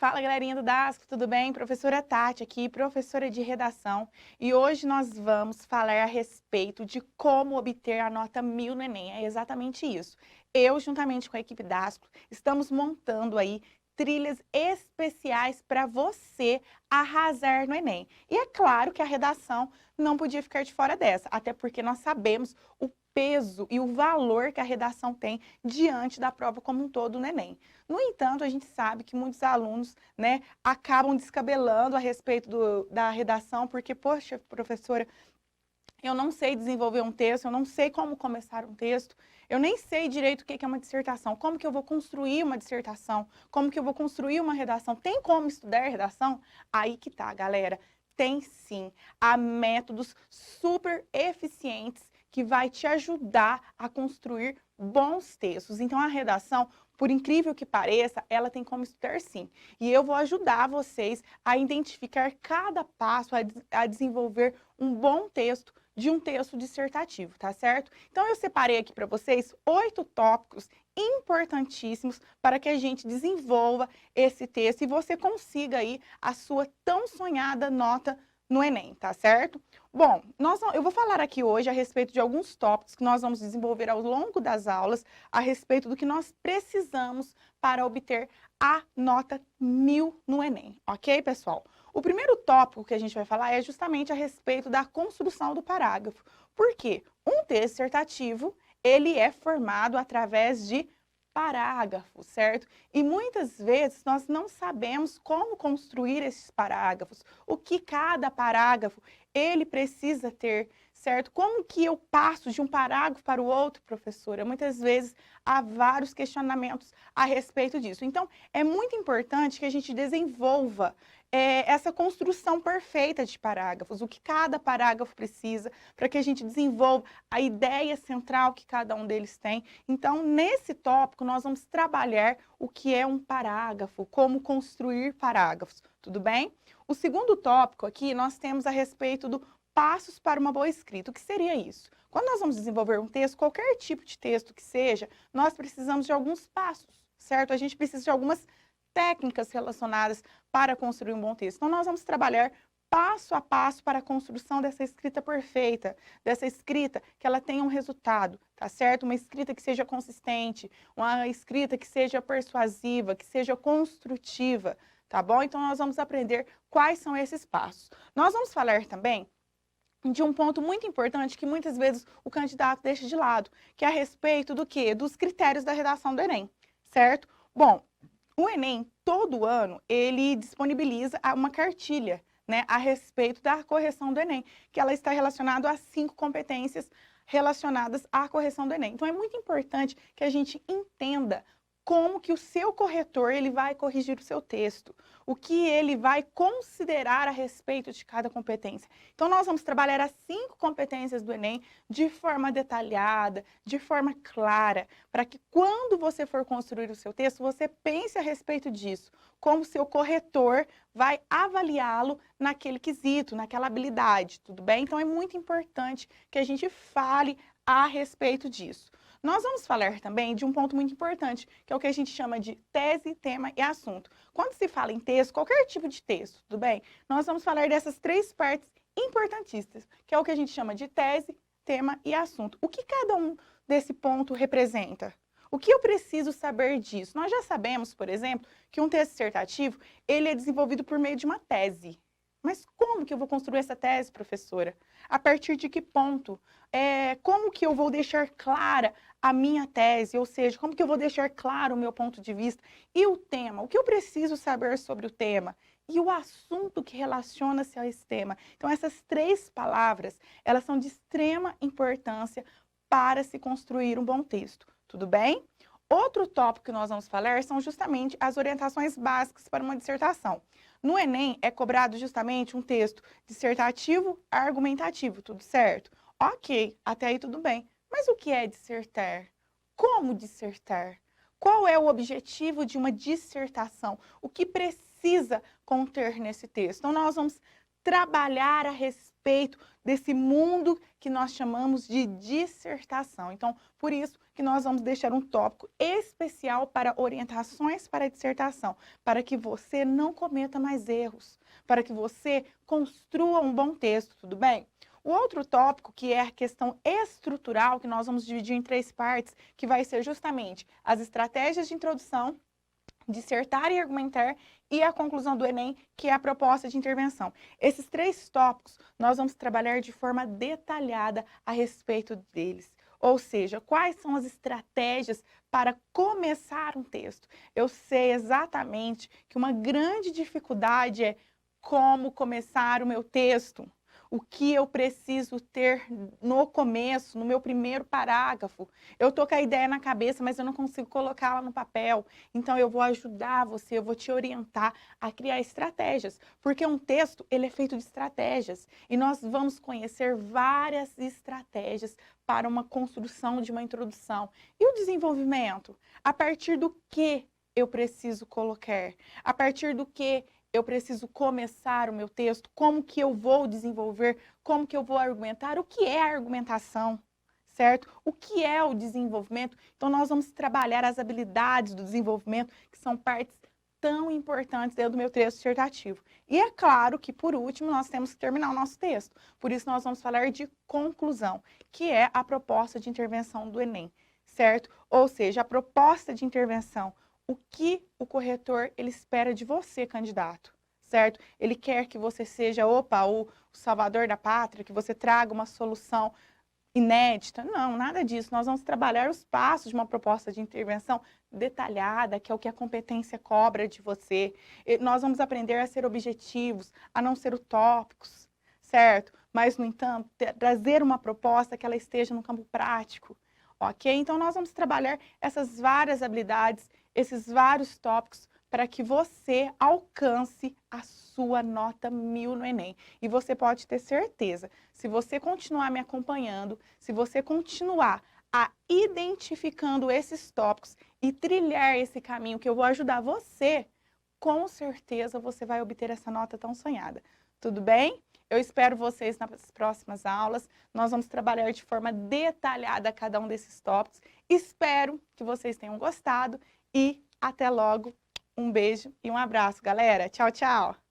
Fala, galerinha do DASCO, tudo bem? Professora Tati aqui, professora de redação. E hoje nós vamos falar a respeito de como obter a nota 1000 no Enem. É exatamente isso. Eu, juntamente com a equipe DASCO, estamos montando aí trilhas especiais para você arrasar no Enem. E é claro que a redação não podia ficar de fora dessa, até porque nós sabemos o peso e o valor que a redação tem diante da prova como um todo no Enem. No entanto, a gente sabe que muitos alunos, né, acabam descabelando a respeito da redação, porque, poxa, professora, eu não sei desenvolver um texto, eu não sei como começar um texto, eu nem sei direito o que é uma dissertação, como que eu vou construir uma dissertação, como que eu vou construir uma redação, tem como estudar redação? Aí que tá, galera, tem sim, há métodos super eficientes que vai te ajudar a construir bons textos. Então, a redação, por incrível que pareça, ela tem como estudar sim. E eu vou ajudar vocês a identificar cada passo, a desenvolver um bom texto de um texto dissertativo, tá certo? Então, eu separei aqui para vocês 8 tópicos importantíssimos para que a gente desenvolva esse texto e você consiga aí a sua tão sonhada nota no Enem, tá certo? Bom, eu vou falar aqui hoje a respeito de alguns tópicos que nós vamos desenvolver ao longo das aulas a respeito do que nós precisamos para obter a nota 1000 no Enem, ok, pessoal? O primeiro tópico que a gente vai falar é justamente a respeito da construção do parágrafo. Por quê? Um texto dissertativo, ele é formado através de parágrafos, certo? E muitas vezes nós não sabemos como construir esses parágrafos, o que cada parágrafo ele precisa ter, certo? Como que eu passo de um parágrafo para o outro, professora? Muitas vezes há vários questionamentos a respeito disso. Então, é muito importante que a gente desenvolva essa construção perfeita de parágrafos, o que cada parágrafo precisa, para que a gente desenvolva a ideia central que cada um deles tem. Então, nesse tópico, nós vamos trabalhar o que é um parágrafo, como construir parágrafos, tudo bem? O segundo tópico aqui, nós temos a respeito do passos para uma boa escrita. O que seria isso? Quando nós vamos desenvolver um texto, qualquer tipo de texto que seja, nós precisamos de alguns passos, certo? A gente precisa de algumas técnicas relacionadas para construir um bom texto. Então, nós vamos trabalhar passo a passo para a construção dessa escrita perfeita, dessa escrita que ela tenha um resultado, tá certo? Uma escrita que seja consistente, uma escrita que seja persuasiva, que seja construtiva, tá bom? Então, nós vamos aprender quais são esses passos. Nós vamos falar também de um ponto muito importante que muitas vezes o candidato deixa de lado, que é a respeito do quê? Dos critérios da redação do Enem, certo? Bom, o Enem, todo ano, ele disponibiliza uma cartilha, né, a respeito da correção do Enem, que ela está relacionada a 5 competências relacionadas à correção do Enem. Então, é muito importante que a gente entenda como que o seu corretor ele vai corrigir o seu texto, o que ele vai considerar a respeito de cada competência. Então, nós vamos trabalhar as 5 competências do Enem de forma detalhada, de forma clara, para que quando você for construir o seu texto, você pense a respeito disso, como o seu corretor vai avaliá-lo naquele quesito, naquela habilidade, tudo bem? Então, é muito importante que a gente fale a respeito disso. Nós vamos falar também de um ponto muito importante, que é o que a gente chama de tese, tema e assunto. Quando se fala em texto, qualquer tipo de texto, tudo bem? Nós vamos falar dessas 3 partes importantíssimas, que é o que a gente chama de tese, tema e assunto. O que cada um desse ponto representa? O que eu preciso saber disso? Nós já sabemos, por exemplo, que um texto dissertativo, ele é desenvolvido por meio de uma tese. Mas como que eu vou construir essa tese, professora? A partir de que ponto? Como que eu vou deixar clara a minha tese? Ou seja, como que eu vou deixar claro o meu ponto de vista? E o tema? O que eu preciso saber sobre o tema? E o assunto que relaciona-se a esse tema? Então, essas 3 palavras, elas são de extrema importância para se construir um bom texto. Tudo bem? Outro tópico que nós vamos falar são justamente as orientações básicas para uma dissertação. No Enem é cobrado justamente um texto dissertativo, argumentativo, tudo certo? Ok, até aí tudo bem. Mas o que é dissertar? Como dissertar? Qual é o objetivo de uma dissertação? O que precisa conter nesse texto? Então, nós vamos trabalhar a respeito desse mundo que nós chamamos de dissertação. Então, por isso que nós vamos deixar um tópico especial para orientações para a dissertação, para que você não cometa mais erros, para que você construa um bom texto, tudo bem? O outro tópico, que é a questão estrutural, que nós vamos dividir em 3 partes, que vai ser justamente as estratégias de introdução, dissertar e argumentar, e a conclusão do Enem, que é a proposta de intervenção. Esses 3 tópicos, nós vamos trabalhar de forma detalhada a respeito deles. Ou seja, quais são as estratégias para começar um texto. Eu sei exatamente que uma grande dificuldade é como começar o meu texto. O que eu preciso ter no começo, no meu primeiro parágrafo. Eu tô com a ideia na cabeça, mas eu não consigo colocá-la no papel. Então, eu vou ajudar você, eu vou te orientar a criar estratégias. Porque um texto, ele é feito de estratégias. E nós vamos conhecer várias estratégias para uma construção de uma introdução. E o desenvolvimento? A partir do que eu preciso colocar? A partir do que eu preciso começar o meu texto, como que eu vou desenvolver, como que eu vou argumentar, o que é a argumentação, certo? O que é o desenvolvimento? Então, nós vamos trabalhar as habilidades do desenvolvimento, que são partes tão importantes dentro do meu texto dissertativo. E é claro que, por último, nós temos que terminar o nosso texto. Por isso, nós vamos falar de conclusão, que é a proposta de intervenção do Enem, certo? Ou seja, a proposta de intervenção, o que o corretor ele espera de você, candidato, certo? Ele quer que você seja, o salvador da pátria, que você traga uma solução inédita. Não, nada disso. Nós vamos trabalhar os passos de uma proposta de intervenção detalhada, que é o que a competência cobra de você. E nós vamos aprender a ser objetivos, a não ser utópicos, certo? Mas, no entanto, trazer uma proposta que ela esteja no campo prático, ok? Então, nós vamos trabalhar essas várias habilidades, esses vários tópicos para que você alcance a sua nota 1000 no Enem. E você pode ter certeza, se você continuar me acompanhando, se você continuar identificando esses tópicos e trilhar esse caminho que eu vou ajudar você, com certeza você vai obter essa nota tão sonhada. Tudo bem? Eu espero vocês nas próximas aulas. Nós vamos trabalhar de forma detalhada cada um desses tópicos. Espero que vocês tenham gostado e até logo. Um beijo e um abraço, galera. Tchau, tchau!